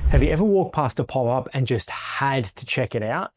Have you ever walked past a pop-up and just had to check it out?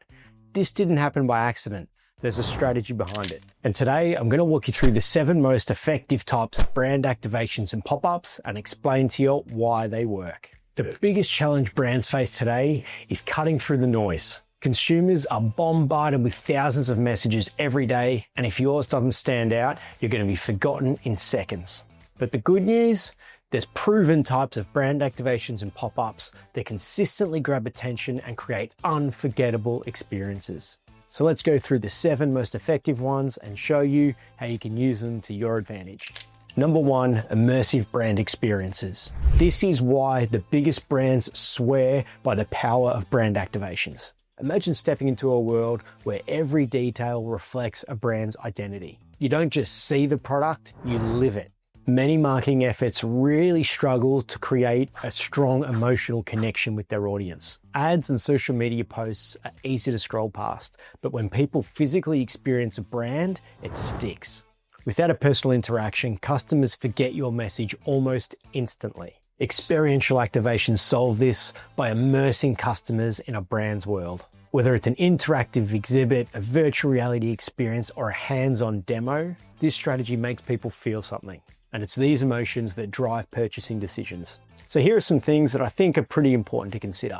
This didn't happen by accident. There's a strategy behind it. And today I'm going to walk you through the 7 most effective types of brand activations and pop-ups and explain to you why they work. The biggest challenge brands face today is cutting through the noise. Consumers are bombarded with thousands of messages every day, and if yours doesn't stand out, you're going to be forgotten in seconds. But the good news, there's proven types of brand activations and pop-ups that consistently grab attention and create unforgettable experiences. So let's go through the 7 most effective ones and show you how you can use them to your advantage. Number 1, immersive brand experiences. This is why the biggest brands swear by the power of brand activations. Imagine stepping into a world where every detail reflects a brand's identity. You don't just see the product, you live it. Many marketing efforts really struggle to create a strong emotional connection with their audience. Ads and social media posts are easy to scroll past, but when people physically experience a brand, it sticks. Without a personal interaction, customers forget your message almost instantly. Experiential activations solve this by immersing customers in a brand's world. Whether it's an interactive exhibit, a virtual reality experience, or a hands-on demo, this strategy makes people feel something. And it's these emotions that drive purchasing decisions. So here are some things that I think are pretty important to consider.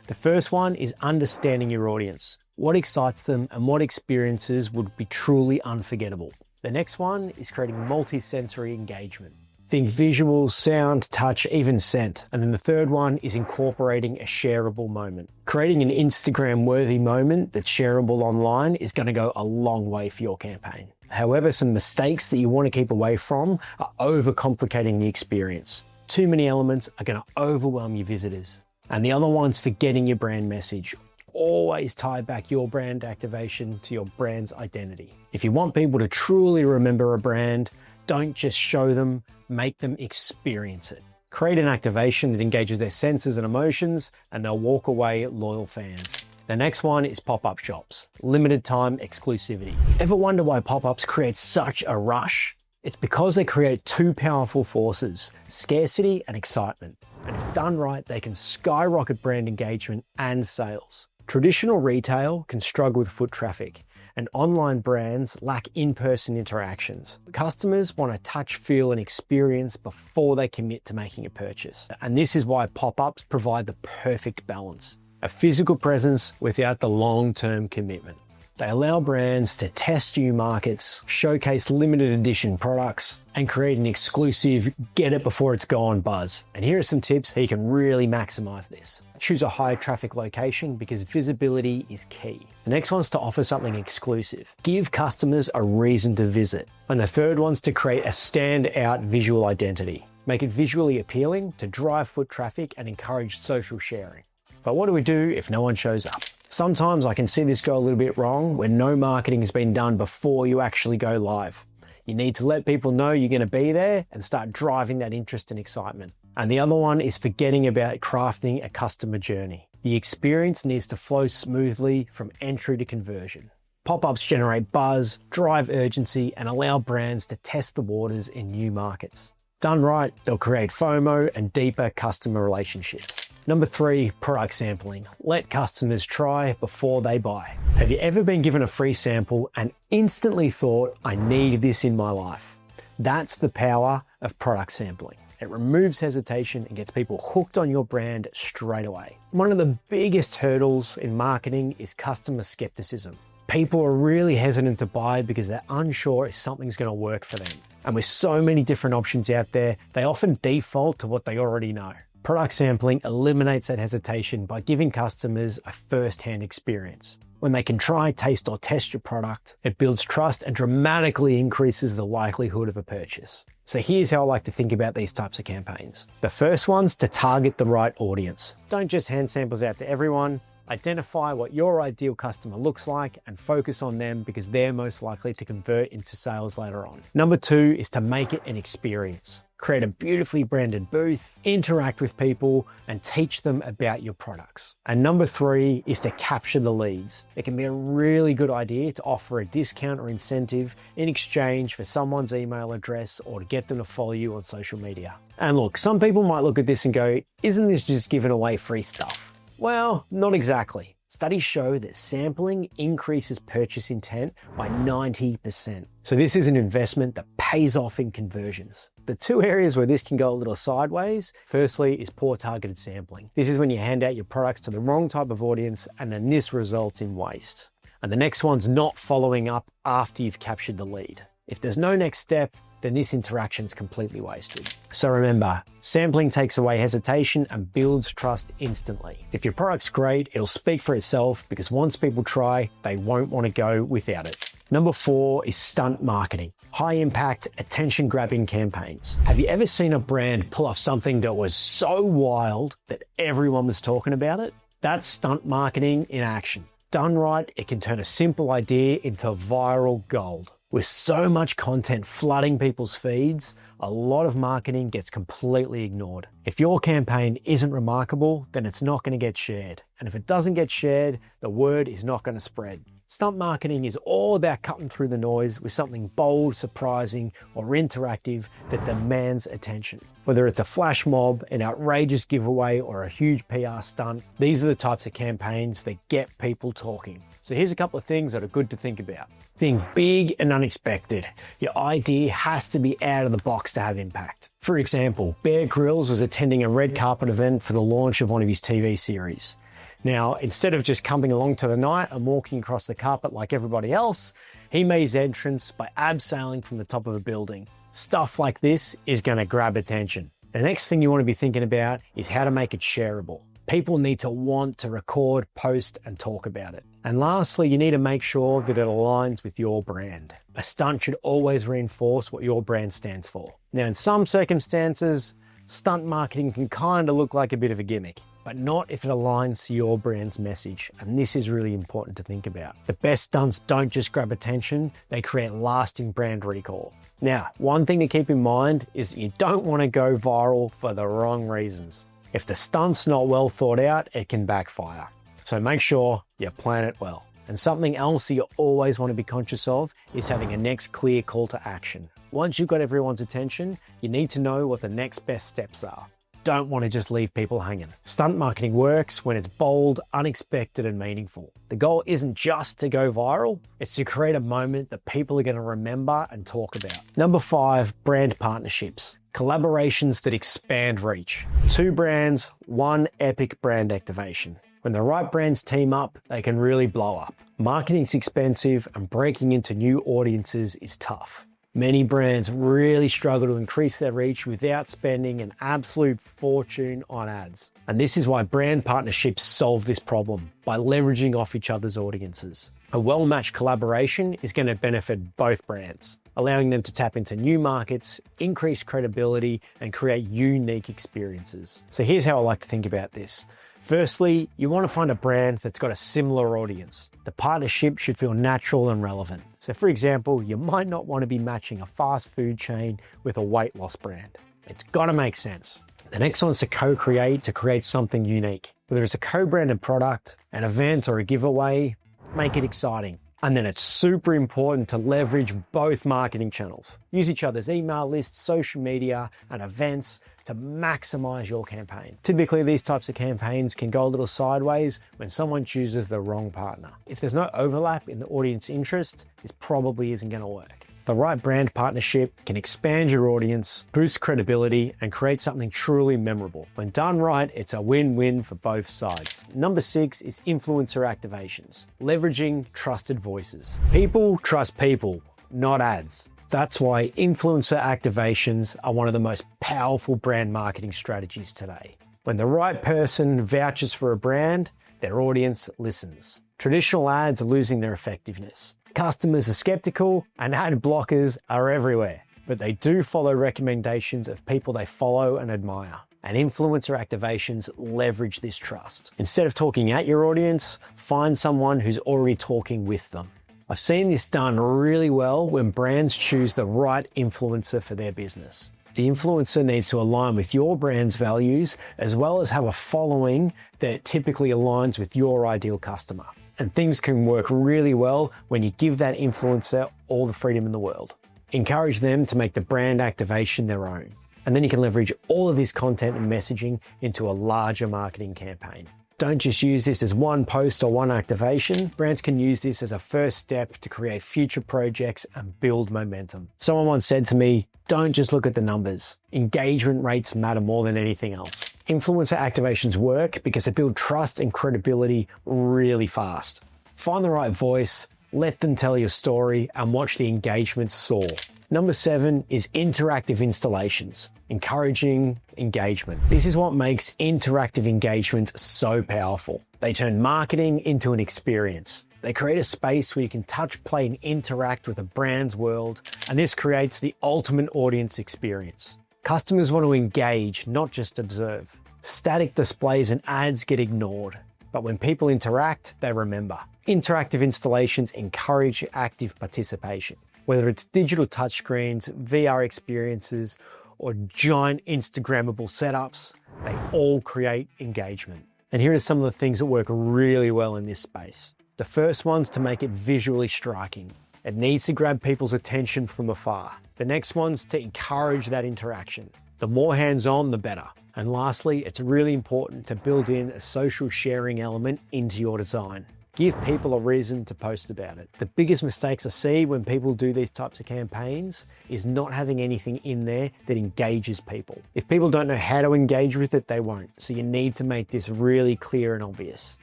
The first one is understanding your audience. What excites them and what experiences would be truly unforgettable. The next one is creating multi-sensory engagement. Think visuals, sound, touch, even scent. And then the third one is incorporating a shareable moment. Creating an Instagram-worthy moment that's shareable online is going to go a long way for your campaign. However, some mistakes that you want to keep away from are overcomplicating the experience. Too many elements are going to overwhelm your visitors. And the other one's forgetting your brand message. Always tie back your brand activation to your brand's identity. If you want people to truly remember a brand, don't just show them, make them experience it. Create an activation that engages their senses and emotions, and they'll walk away loyal fans. The next one is pop-up shops, limited time exclusivity. Ever wonder why pop-ups create such a rush? It's because they create 2 powerful forces, scarcity and excitement. And if done right, they can skyrocket brand engagement and sales. Traditional retail can struggle with foot traffic, and online brands lack in-person interactions. Customers want to touch, feel, and experience before they commit to making a purchase. And this is why pop-ups provide the perfect balance. A physical presence without the long-term commitment. They allow brands to test new markets, showcase limited edition products, and create an exclusive get it before it's gone buzz. And here are some tips how you can really maximize this. Choose a high traffic location because visibility is key. The next one's to offer something exclusive. Give customers a reason to visit. And the third one's to create a standout visual identity. Make it visually appealing to drive foot traffic and encourage social sharing. But what do we do if no one shows up? Sometimes I can see this go a little bit wrong when no marketing has been done before you actually go live. You need to let people know you're going to be there and start driving that interest and excitement. And the other one is forgetting about crafting a customer journey. The experience needs to flow smoothly from entry to conversion. Pop-ups generate buzz, drive urgency, and allow brands to test the waters in new markets. Done right, they'll create FOMO and deeper customer relationships. Number 3, product sampling. Let customers try before they buy. Have you ever been given a free sample and instantly thought, I need this in my life? That's the power of product sampling. It removes hesitation and gets people hooked on your brand straight away. One of the biggest hurdles in marketing is customer skepticism. People are really hesitant to buy because they're unsure if something's going to work for them. And with so many different options out there, they often default to what they already know. Product sampling eliminates that hesitation by giving customers a first-hand experience. When they can try, taste, or test your product, it builds trust and dramatically increases the likelihood of a purchase. So here's how I like to think about these types of campaigns. The first one's to target the right audience. Don't just hand samples out to everyone. Identify what your ideal customer looks like and focus on them because they're most likely to convert into sales later on. Number 2 is to make it an experience. create a beautifully branded booth, interact with people, and teach them about your products. And number 3 is to capture the leads. It can be a really good idea to offer a discount or incentive in exchange for someone's email address or to get them to follow you on social media. And look, some people might look at this and go, isn't this just giving away free stuff? Well, not exactly. Studies show that sampling increases purchase intent by 90%. So this is an investment that pays off in conversions. The 2 areas where this can go a little sideways, firstly, is poor targeted sampling. This is when you hand out your products to the wrong type of audience, and then this results in waste. And the next one's not following up after you've captured the lead. If there's no next step, then this interaction's completely wasted. So remember, sampling takes away hesitation and builds trust instantly. If your product's great, it'll speak for itself because once people try, they won't want to go without it. Number 4 is stunt marketing. High impact, attention grabbing campaigns. Have you ever seen a brand pull off something that was so wild that everyone was talking about it? That's stunt marketing in action. Done right, it can turn a simple idea into viral gold. With so much content flooding people's feeds, a lot of marketing gets completely ignored. If your campaign isn't remarkable, then it's not going to get shared. And if it doesn't get shared, the word is not going to spread. Stunt marketing is all about cutting through the noise with something bold, surprising, or interactive that demands attention. Whether it's a flash mob, an outrageous giveaway, or a huge PR stunt, these are the types of campaigns that get people talking. So here's a couple of things that are good to think about. Think big and unexpected. Your idea has to be out of the box to have impact. For example, Bear Grylls was attending a red carpet event for the launch of one of his TV series. Now, instead of just coming along to the night and walking across the carpet like everybody else, he made his entrance by abseiling from the top of a building. Stuff like this is going to grab attention. The next thing you want to be thinking about is how to make it shareable. People need to want to record, post, and talk about it. And lastly, you need to make sure that it aligns with your brand. A stunt should always reinforce what your brand stands for. Now, in some circumstances, stunt marketing can kind of look like a bit of a gimmick, but not if it aligns to your brand's message. And this is really important to think about. The best stunts don't just grab attention, they create lasting brand recall. Now, one thing to keep in mind is that you don't want to go viral for the wrong reasons. If the stunt's not well thought out, it can backfire. So make sure you plan it well. And something else that you always want to be conscious of is having a next clear call to action. Once you've got everyone's attention, you need to know what the next best steps are. Don't want to just leave people hanging. Stunt marketing works when it's bold, unexpected, and meaningful. The goal isn't just to go viral, it's to create a moment that people are going to remember and talk about. Number 5, brand partnerships. Collaborations that expand reach. 2 brands, 1 epic brand activation. When the right brands team up, they can really blow up. Marketing's expensive and breaking into new audiences is tough. Many brands really struggle to increase their reach without spending an absolute fortune on ads. And this is why brand partnerships solve this problem by leveraging off each other's audiences. A well-matched collaboration is going to benefit both brands, allowing them to tap into new markets, increase credibility, and create unique experiences. So here's how I like to think about this. Firstly, you want to find a brand that's got a similar audience. The partnership should feel natural and relevant. So for example, you might not want to be matching a fast food chain with a weight loss brand. It's got to make sense. The next one's to co-create to create something unique. Whether it's a co-branded product, an event, or a giveaway, make it exciting. And then it's super important to leverage both marketing channels. Use each other's email lists, social media, and events to maximize your campaign. Typically, these types of campaigns can go a little sideways when someone chooses the wrong partner. If there's no overlap in the audience interest, this probably isn't going to work. The right brand partnership can expand your audience, boost credibility, and create something truly memorable. When done right, it's a win-win for both sides. Number 6 is influencer activations, leveraging trusted voices. People trust people, not ads. That's why influencer activations are one of the most powerful brand marketing strategies today. When the right person vouches for a brand, their audience listens. Traditional ads are losing their effectiveness. Customers are skeptical and ad blockers are everywhere, but they do follow recommendations of people they follow and admire. And influencer activations leverage this trust. Instead of talking at your audience, find someone who's already talking with them. I've seen this done really well when brands choose the right influencer for their business. The influencer needs to align with your brand's values as well as have a following that typically aligns with your ideal customer. And things can work really well when you give that influencer all the freedom in the world. Encourage them to make the brand activation their own. And then you can leverage all of this content and messaging into a larger marketing campaign. Don't just use this as one post or one activation. Brands can use this as a first step to create future projects and build momentum. Someone once said to me, don't just look at the numbers. Engagement rates matter more than anything else. Influencer activations work because they build trust and credibility really fast. Find the right voice, let them tell your story, and watch the engagement soar. Number 7 is interactive installations, encouraging engagement. This is what makes interactive engagement so powerful. They turn marketing into an experience. They create a space where you can touch, play, and interact with a brand's world, and this creates the ultimate audience experience. Customers want to engage, not just observe. Static displays and ads get ignored, but when people interact, they remember. Interactive installations encourage active participation. Whether it's digital touchscreens, VR experiences, or giant Instagrammable setups, they all create engagement. And here are some of the things that work really well in this space. The first one's to make it visually striking. It needs to grab people's attention from afar. The next one's to encourage that interaction. The more hands-on, the better. And lastly, it's really important to build in a social sharing element into your design. Give people a reason to post about it. The biggest mistakes I see when people do these types of campaigns is not having anything in there that engages people. If people don't know how to engage with it, they won't. So you need to make this really clear and obvious.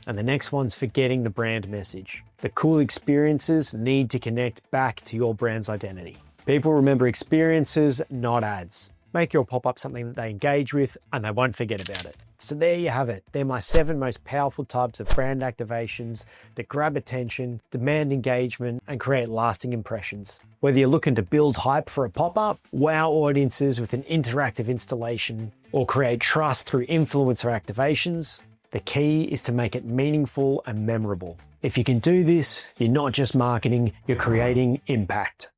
And the next one's forgetting the brand message. The cool experiences need to connect back to your brand's identity. People remember experiences, not ads. Make your pop-up something that they engage with and they won't forget about it. So there you have it. They're my 7 most powerful types of brand activations that grab attention, demand engagement, and create lasting impressions. Whether you're looking to build hype for a pop-up, wow audiences with an interactive installation, or create trust through influencer activations, the key is to make it meaningful and memorable. If you can do this, you're not just marketing, you're creating impact.